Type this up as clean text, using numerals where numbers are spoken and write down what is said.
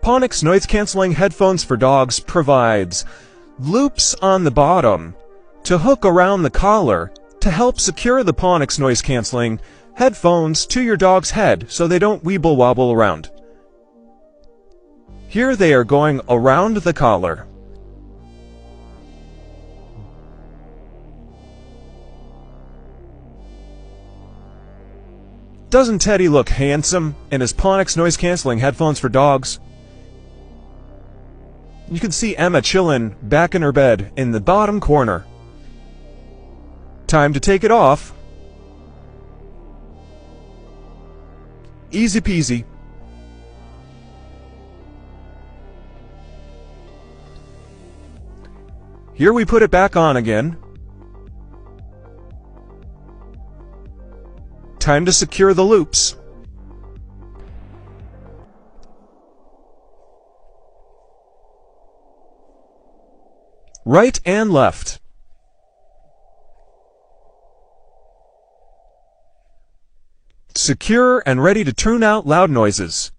Pawnix noise-canceling headphones for dogs provides loops on the bottom to hook around the collar to help secure the Pawnix noise-canceling headphones to your dog's head so they don't weeble-wobble around. Here they are going around the collar. Doesn't Teddy look handsome in his Pawnix noise-canceling headphones for dogs? You can see Emma chillin' back in her bed in the bottom corner. Time to take it off. Easy peasy. Here we put it back on again. Time to secure the loops. Right and left. Secure and ready to tune out loud noises.